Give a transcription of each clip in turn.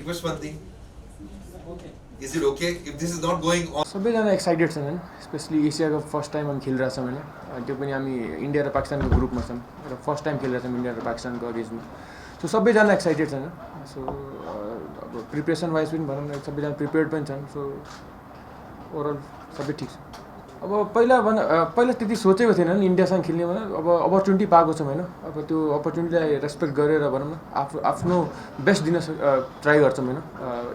request one thing. Is it okay if this is not going on? सबैजना excited छन् हैन, specially एसियाको first time हामी खेलिरहेको छौँ हैन, त्यो पनि हामी इन्डिया र पाकिस्तानको ग्रुपमा छौँ र फर्स्ट टाइम खेलिरहेको छौँ इन्डिया र पाकिस्तानको अगेन्स्टमा. सो सबैजना एक्साइटेड छन्. सो अब प्रिपरेसन वाइज पनि भनौँ न सबैजना प्रिपेयर्ड पनि छन्. सो ओभरअल सबै ठिक छ. अब पहिला त्यति सोचेको थिएन नि इन्डियासँग खेल्ने भनेर. अब अपर्च्युनिटी पाएको छौँ हैन, अब त्यो अपर्च्युनिटीलाई रेस्पेक्ट गरेर भनौँ न आफ्नो बेस्ट दिन ट्राई गर्छौँ हैन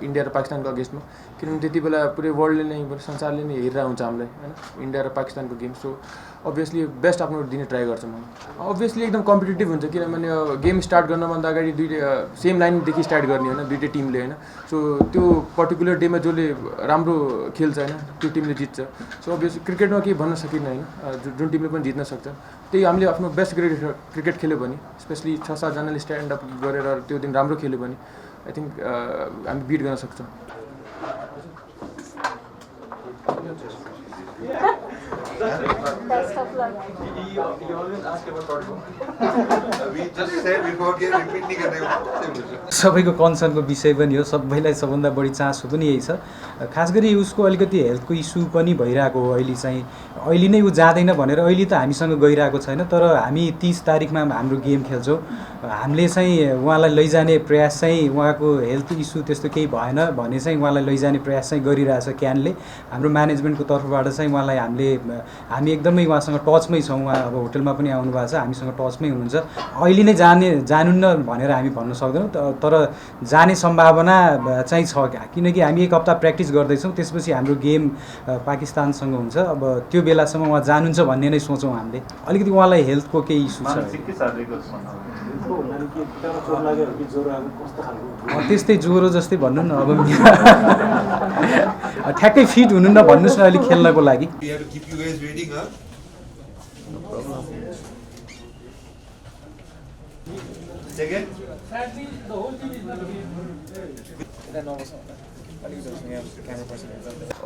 इन्डिया र पाकिस्तानको अगेन्स्टमा. किनभने त्यति बेला पुरै वर्ल्डले नै संसारले नै हेरिरहेको हुन्छ हामीलाई हैन इन्डिया र पाकिस्तानको गेम. सो अभियसली बेस्ट आफ्नो दिने ट्राई गर्छौँ हामी. अभियसली एकदम कम्पिटेटिभ हुन्छ किनभने गेम स्टार्ट गर्नभन्दा अगाडि दुईटै सेम लाइनदेखि स्टार्ट गर्ने होइन दुईटै टिमले होइन. सो त्यो पर्टिकुलर डेमा जसले राम्रो खेल्छ होइन त्यो टिमले जित्छ. सो अभियसली क्रिकेटमा केही भन्न सकिन्न होइन, जुन टिमले पनि जित्न सक्छ. त्यही हामीले आफ्नो बेस्ट क्रिकेट खेल्यो भने स्पेसली 6-7जनाले स्ट्यान्ड अप गरेर त्यो दिन राम्रो खेल्यो भने आई थिङ्क हामी बिट गर्न सक्छौँ. Best of luck. You always ask about Parda. We just said before कि repeat नहीं करने. सबैको कन्सर्नको विषय पनि हो, सबैलाई सबभन्दा बढी चासो पनि यही छ. खास गरी उसको अलिकति हेल्थको इस्यु पनि भइरहेको हो अहिले चाहिँ. अहिले नै ऊ जाँदैन भनेर अहिले त हामीसँग गइरहेको छैन, तर हामी 30 तारिकमा हाम्रो गेम खेल्छौँ. हामीले चाहिँ उहाँलाई लैजाने प्रयास चाहिँ उहाँको हेल्थ इस्यु त्यस्तो केही भएन भने चाहिँ उहाँलाई लैजाने प्रयास चाहिँ गरिरहेछ क्यानले. हाम्रो म्यानेजमेन्टको तर्फबाट चाहिँ उहाँलाई हामी एकदमै उहाँसँग टचमै छौँ. उहाँ अब होटलमा पनि आउनु भएको छ, हामीसँग टचमै हुनुहुन्छ. अहिले नै जानुहुन्न भनेर हामी भन्न सक्दैनौँ, तर जाने सम्भावना चाहिँ छ किनकि हामी एक हप्ता प्र्याक्टिस गर्दैछौँ. त्यसपछि हाम्रो गेम पाकिस्तानसँग हुन्छ. अब त्यो बेलासम्म उहाँ जानुहुन्छ भन्ने नै सोचौँ हामीले. अलिकति उहाँलाई हेल्थको केही इस्यु छ. त्यस्तै ज्वरो जस्तै भन्नु न. अब ठ्याक्कै फिट हुनु न भन्नुहोस् न अलिक खेल्नको लागि.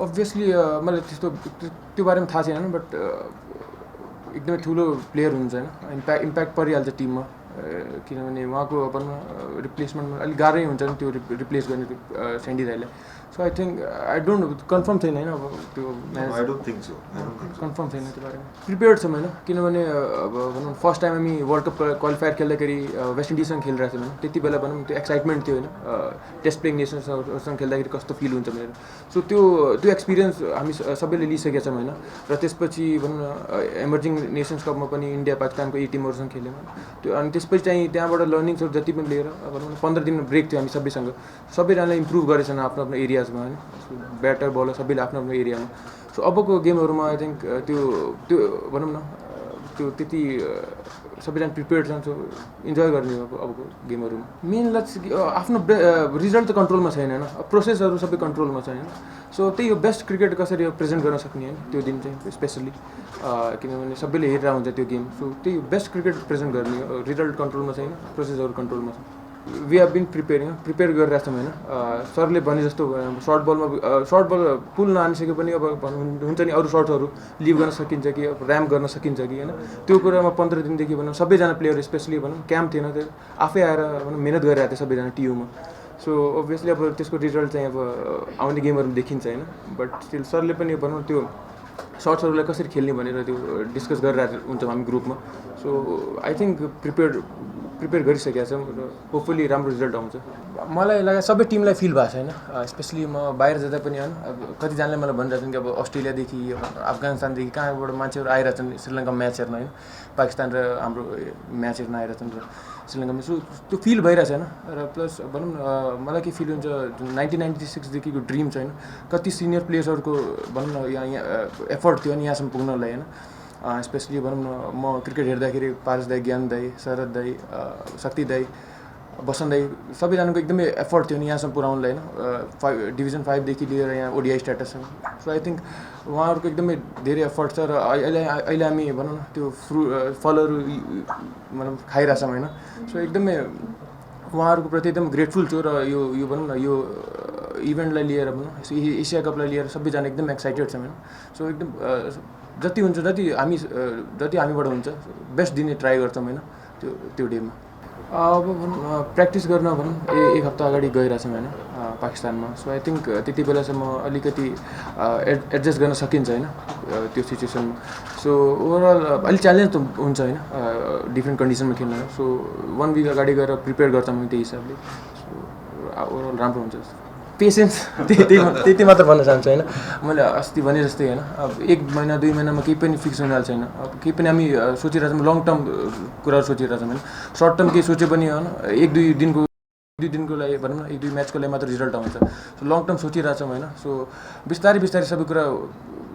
अभियसली मलाई त्यस्तो त्यो बारेमा थाहा छैन, बट एकदमै ठुलो प्लेयर हुन्छ होइन, इम्प्याक्ट परिहाल्छ टिममा. किनभने उहाँको रिप्लेसमेन्टमा अलिक गाह्रै हुन्छ नि त्यो रिप्लेस गर्ने सेन्डी राईलाई. So I think I don't confirm छैन होइन अब त्यो कन्फर्म छैन त्यो बारेमा. प्रिपेयर्ड छौँ होइन, किनभने अब भनौँ फर्स्ट टाइम हामी वर्ल्ड कप क्वालिफायर खेल्दाखेरि वेस्ट इन्डिजसँग खेलिरहेको थियौँ. त्यति बेला भनौँ त्यो एक्साइटमेन्ट थियो होइन टेस्ट प्लेइङ नेसन्ससँग खेल्दाखेरि कस्तो फिल हुन्छ भनेर. सो त्यो एक्सपिरियन्स हामी सबैले लिइसकेका छौँ होइन. र त्यसपछि भनौँ न इमर्जिङ नेसन्स कपमा पनि इन्डिया पाकिस्तानको यी टिमहरूसँग खेल्यौँ त्यो. अनि त्यसपछि चाहिँ त्यहाँबाट लर्निङ्सहरू जति पनि लिएर भनौँ न 15 दिन ब्रेक थियो हामी सबैसँग. सबैजनाले इम्प्रुभ गरेछन् आफ्नो आफ्नो एरियाजमा होइन, ब्याटर बलर सबैले आफ्नो आफ्नो एरियामा. सो अबको गेमहरूमा आई थिङ्क त्यो भनौँ न त्यो त्यति सबैजना प्रिपेयर्ड छन्. सो इन्जोय गर्ने हो अबको गेमहरूमा. मेन लक्ष्य आफ्नो रिजल्ट त कन्ट्रोलमा छैन होइन, प्रोसेसहरू सबै कन्ट्रोलमा छैन. सो त्यही हो बेस्ट क्रिकेट कसरी प्रेजेन्ट गर्न सक्ने होइन त्यो दिन चाहिँ स्पेसली, किनभने सबैले हेरेर हुन्छ त्यो गेम. सो त्यही बेस्ट क्रिकेट प्रेजेन्ट गर्ने हो. रिजल्ट कन्ट्रोलमा छैन, प्रोसेसहरू कन्ट्रोलमा छ. वी हेभ बिन प्रिपेयर गरिरहेको छौँ होइन. सरले भने जस्तो सर्ट बल पुल नआनिसके पनि अब हुन्छ नि अरू सर्ट्सहरू लिभ गर्न सकिन्छ कि ऱ्याम्प गर्न सकिन्छ कि होइन. त्यो कुरामा 15 दिनदेखि भनौँ सबैजना प्लेयर स्पेसली भनौँ क्याम्प थिएन, त्यो आफै आएर भनौँ मिहिनेत गरिरहेको थियो सबैजना टियुमा. सो अभियसली अब त्यसको रिजल्ट चाहिँ अब आउने गेमहरूमा देखिन्छ होइन. बट स्टिल सरले पनि भनौँ त्यो सर्ट्सहरूलाई कसरी खेल्ने भनेर त्यो डिस्कस गरिरहेको हुन्छ हामी ग्रुपमा. सो आई थिङ्क प्रिपेयर गरिसकेका छौँ र होपफुली राम्रो रिजल्ट आउँछ. मलाई लाग्यो सबै टिमलाई फिल भएको छ होइन, स्पेसली म बाहिर जाँदा पनि होइन अब कतिजनाले मलाई भनिरहेको छन् कि अब अस्ट्रेलियादेखि अफगानिस्तानदेखि कहाँबाट मान्छेहरू आइरहेछन् श्रीलङ्का म्याच हेर्न होइन, पाकिस्तान र हाम्रो म्याच हेर्न आइरहेछन् र श्रीलङ्कामा. सो त्यो फिल भइरहेछ होइन. र प्लस भनौँ न मलाई के फिल हुन्छ 1996देखिको ड्रिम छ होइन, कति सिनियर प्लेयर्सहरूको भनौँ न यहाँ एफर्ट थियो नि यहाँसम्म पुग्नलाई होइन. स्पेसली भनौँ न म क्रिकेट हेर्दाखेरि पारस दाई, ज्ञान दाई, शरद दाई, शक्ति दाई, बसन्त दाई सबैजनाको एकदमै एफर्ट थियो नि यहाँसम्म पुऱ्याउनलाई होइन. डिभिजन 5देखि लिएर यहाँ ओडिआई स्ट्याटससम्म. सो आई थिङ्क उहाँहरूको एकदमै धेरै एफर्ट छ र अहिले हामी भनौँ न त्यो फलहरू मतलब खाइरहेछौँ होइन. सो एकदमै उहाँहरूको प्रति एकदम ग्रेटफुल छु. र यो भनौँ न यो इभेन्टलाई लिएर भनौँ एसिया कपलाई लिएर सबैजना एकदम एक्साइटेड छौँ होइन. सो एकदम जति हुन्छ जति हामीबाट हुन्छ बेस्ट दिने ट्राई गर्छौँ होइन त्यो डेमा. अब प्र्याक्टिस गर्न भनौँ एक हप्ता अगाडि गइरहेछौँ होइन पाकिस्तानमा. सो आई थिङ्क त्यति बेलासम्म अलिकति एडजस्ट गर्न सकिन्छ होइन त्यो सिचुएसनमा. सो ओभरअल अलिक च्यालेन्ज त हुन्छ होइन डिफ्रेन्ट कन्डिसनमा खेल्न. सो 1 विक अगाडि गएर प्रिपेयर गर्छौँ त्यही हिसाबले. सो ओभरअल राम्रो हुन्छ. पेसेन्स त्यति मात्र भन्न चाहन्छु होइन. मैले अस्ति भने जस्तै होइन अब 1 महिना 2 महिनामा केही पनि फिक्स हुनेहाल्छ होइन. अब केही पनि हामी सोचिरहेछौँ लङ टर्म कुराहरू सोचिरहेछौँ होइन. सर्ट टर्म केही सोचे पनि होइन 1-2 दिनको लागि भनौँ न 1-2 म्याचको लागि मात्र रिजल्ट आउँछ. सो लङ टर्म सोचिरहेछौँ होइन. सो बिस्तारै सबै कुरा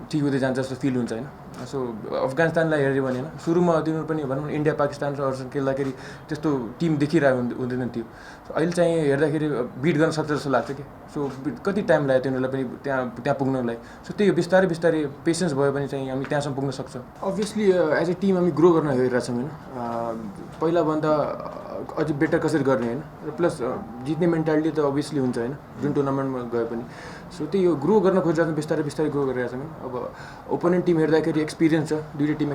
ठिक हुँदै जान्छ जस्तो फिल हुन्छ होइन. सो अफगानिस्तानलाई हेऱ्यो भने होइन सुरुमा तिनीहरू पनि भनौँ इन्डिया पाकिस्तान र अरूसँग खेल्दाखेरि त्यस्तो टिम देखिरहेको हुँदैन थियो. अहिले चाहिँ हेर्दाखेरि बिट गर्न सक्छ जस्तो लाग्छ कि. सो कति टाइम लाग्यो तिनीहरूलाई पनि त्यहाँ पुग्नलाई. सो त्यही हो बिस्तारै पेसेन्स भयो भने चाहिँ हामी त्यहाँसम्म पुग्न सक्छौँ. अभियसली एज ए टिम हामी ग्रो गर्न हेरिरहेछौँ होइन. पहिलाभन्दा अझै बेटर कसरी गर्ने होइन. र प्लस जित्ने मेन्टालिटी त अभियसली हुन्छ होइन जुन टुर्नामेन्टमा गए पनि. सो त्यही हो ग्रो गर्न खोजिरहेछौँ बिस्तारै ग्रो गरिरहेछौँ. अब ओपोनेन्ट टिम हेर्दाखेरि एक्सपिरियन्स छ दुईवटै टिम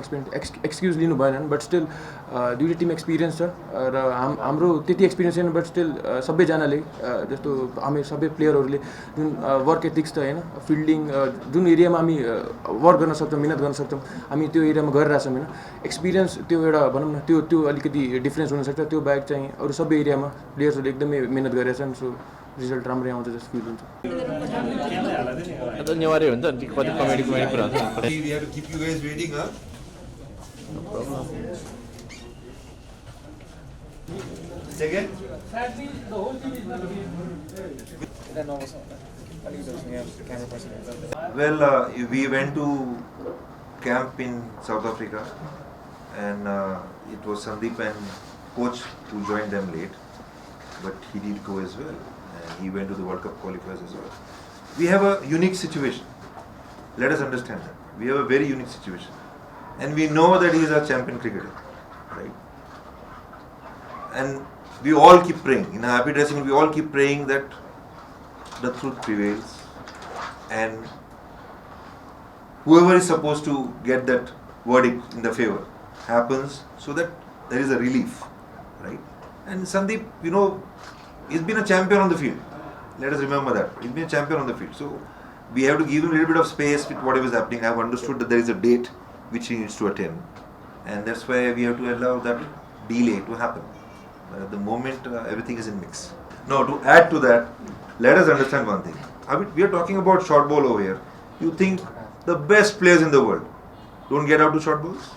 एक्सक्युज लिनु भएन बट स्टिल दुईवटै टिम एक्सपिरियन्स छ र हाम्रो त्यति एक्सपिरियन्स छैन बट स्टिल सबैजनाले जस्तो हामी सबै प्लेयरहरूले जुन वर्क एथिक्स छ होइन फिल्डिङ जुन एरियामा हामी वर्क गर्न सक्छौँ मिहिनेत गर्न सक्छौँ हामी त्यो एरियामा गरिरहेछौँ होइन. एक्सपिरियन्स त्यो एउटा भनौँ न त्यो अलिकति डिफ्रेन्स हुनसक्छ. त्यो बाहेक चाहिँ अरू सबै एरियामा प्लेयर्सहरूले एकदमै मिहिनेत गरिरहेछन्. सो रिजल्ट राम्रै आउँछ जस्तो फिल हुन्छ. नेवारी हुन्छ नि कति कमेडी कुरा हुन्छ. We have to keep you guys waiting, huh? Second? Well, we went to camp in South Africa and it was Sandeep and coach who joined them late, but he did go as well and he went to the World Cup qualifiers as well. We have a unique situation. Let us understand that. We have a very unique situation. And we know that he is a champion cricketer, right? And we all keep praying. In a happy dressing room, we all keep praying that the truth prevails and whoever is supposed to get that verdict in the favor happens so that there is a relief, right? And Sandeep, he's been a champion on the field. Let us remember that. He's been a champion on the field. So we have to give him a little bit of space with whatever is happening. I have understood that there is a date which he needs to attend. And that's why we have to allow that delay to happen. But at the moment, everything is in mix. Now, to add to that, let us understand one thing. We are talking about short ball over here. You think the best players in the world don't get out to short balls?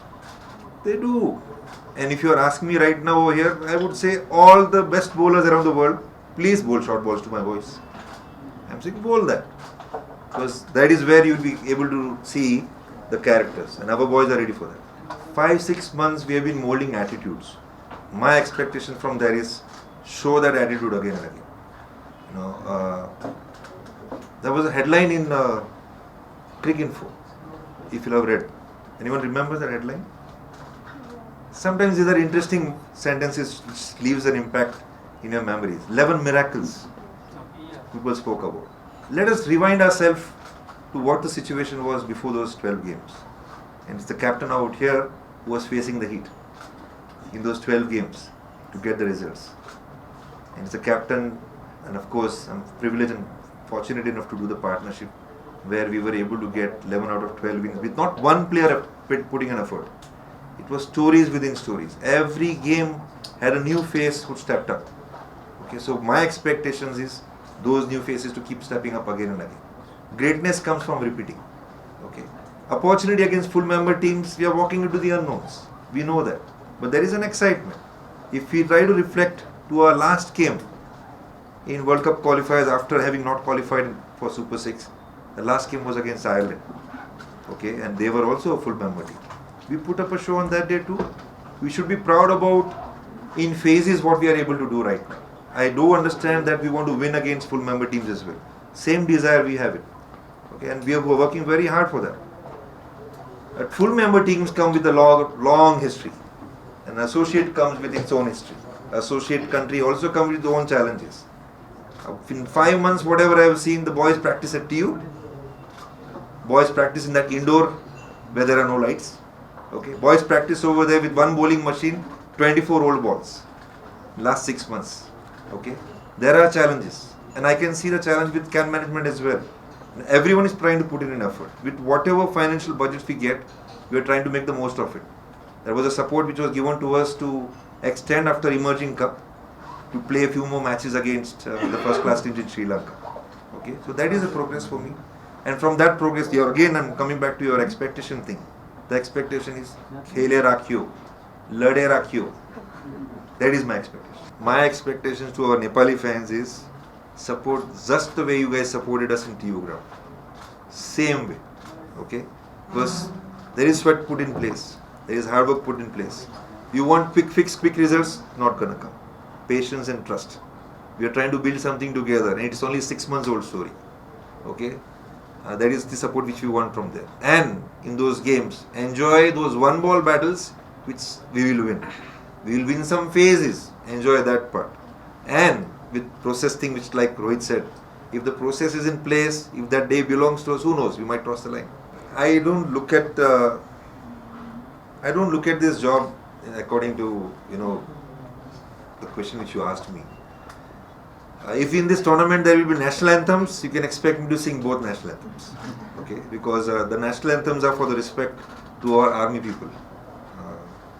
They do. And if you are asking me right now over here, I would say all the best bowlers around the world, please bowl short balls to my boys. I'm saying bowl that. Because that is where you'll be able to see the characters. And our boys are ready for that. 5-6 months we have been molding attitudes. My expectation from there is show that attitude again and again. There was a headline in Cricinfo, if you have read. Anyone remembers that headline? Sometimes these are interesting sentences which leaves an impact in your memories. 11 miracles people spoke about. Let us rewind ourselves to what the situation was before those 12 games. And it's the captain out here who was facing the heat in those 12 games to get the results. And it's the captain, and of course I'm privileged and fortunate enough to do the partnership where we were able to get 11 out of 12 wins with not one player putting an effort. It was stories within stories. Every game had a new face who stepped up. Okay, so my expectations is those new faces to keep stepping up again and again. Greatness comes from repeating. Okay, opportunity against full member teams, we are walking into the unknowns. We know that, but there is an excitement. If we try to reflect to our last game in World Cup qualifiers after having not qualified for Super 6, the last game was against Ireland. Okay, and they were also a full member team. We put up a show on that day too. We should be proud about in phases what we are able to do right now. I do understand that we want to win against full member teams as well. Same desire we have it. Okay, and we are working very hard for that. But full member teams come with a long history. An associate comes with its own history. Associate country also comes with its own challenges. In 5 months, whatever I have seen, the boys practice at TU. Boys practice in that indoor where there are no lights. Okay, boys practice over there with one bowling machine, 24 old balls. last 6 months. Okay, there are challenges, and I can see the challenge with camp management as well. Everyone is trying to put in an effort. With whatever financial budgets we get, we are trying to make the most of it. There was a support which was given to us to extend after emerging cup to play a few more matches against the first class teams in Sri Lanka. Okay, so that is a progress for me. And from that progress, again I'm coming back to your expectation thing. The expectation is khele rakhiyo, lade rakhiyo. That is my expectation. My expectations to our Nepali fans is support just the way you guys supported us in TU ground. Same way. Okay? Because there is sweat put in place. There is hard work put in place. You want quick fix, quick results, not gonna come. Patience and trust. We are trying to build something together, and it's only 6 months old story. Okay? That is the support which we want from there. And in those games, enjoy those one ball battles which we will win. We will win some phases. Enjoy that part. And with process thing, which like Rohit said, if the process is in place, if that day belongs to us, who knows? We might cross the line. I don't look at this job according to the question which you asked me. If in this tournament there will be national anthems, you can expect me to sing both national anthems. Okay, because the national anthems are for the respect to our army people,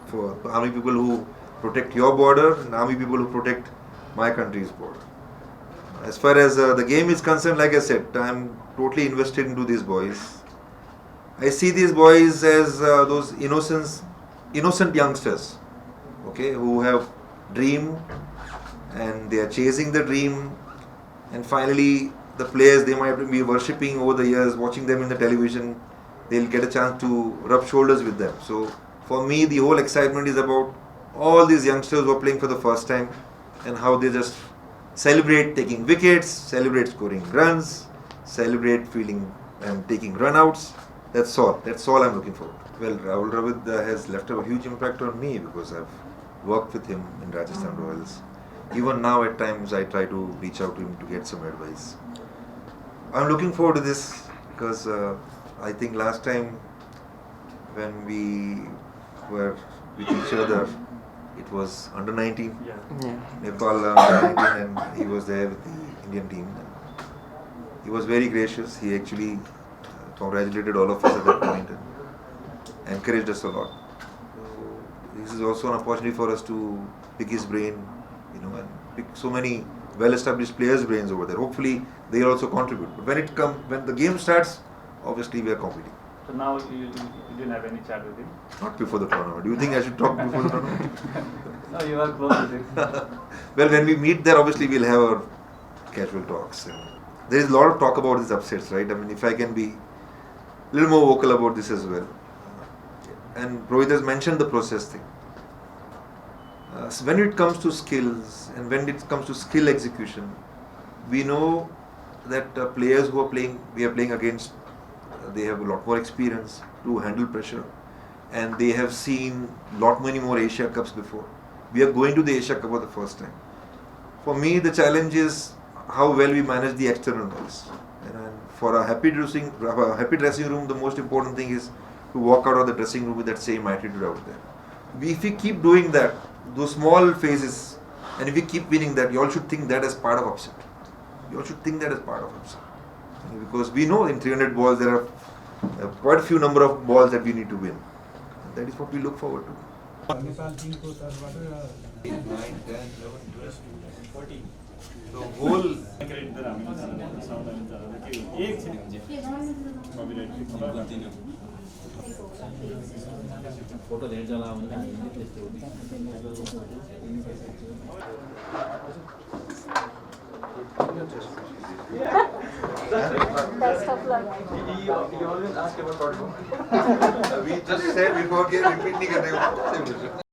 for army people who protect your border and army people who protect my country's border. As far as the game is concerned, like I said, I'm totally invested into these boys. I see these boys as those innocent youngsters, okay, who have dream and they are chasing the dream, and finally the players they might be worshipping over the years, watching them in the television, they'll get a chance to rub shoulders with them. So for me, the whole excitement is about all these youngsters who are playing for the first time and how they just celebrate taking wickets, celebrate scoring runs, celebrate feeling and taking run-outs. That's all I'm looking for. Well, Rahul Dravid has left a huge impact on me because I've worked with him in Rajasthan Royals. Even now at times I try to reach out to him to get some advice. I'm looking forward to this because I think last time when we were with each other, it was under 19, Nepal under 19, and he was there with the Indian team. He was very gracious. He actually congratulated all of us at that point and encouraged us a lot. So this is also an opportunity for us to pick his brain, and pick so many well-established players' brains over there. Hopefully, they also contribute. But when the game starts, obviously we are competing. So now you didn't have any chat with him? Not before the tournament. Do you think I should talk before the tournament? No, you are close with him. Well, when we meet there, obviously we'll have our casual talks. And there is a lot of talk about these upsets, right? I mean, if I can be a little more vocal about this as well. And Rohit has mentioned the process thing. So when it comes to skills and when it comes to skill execution, we know that players who are playing, we are playing against, they have a lot more experience to handle pressure, and they have seen many more Asia Cups before. We are going to the Asia Cup for the first time. For me, the challenge is how well we manage the external noise. And for a happy dressing room, the most important thing is to walk out of the dressing room with that same attitude out there. If we keep doing that, those small phases, and if we keep winning that, you all should think that as part of upset. You all should think that as part of upset. Because we know in 300 balls there are quite a few number of balls that we need to win. And that is what we look forward to. Nepal teamको तर्फबाट 8, 9, 10, 11, 12, 14. The whole photo धेरै जला हुन्छ Best of luck. We just said before, repeat नहीं कर रहे हो.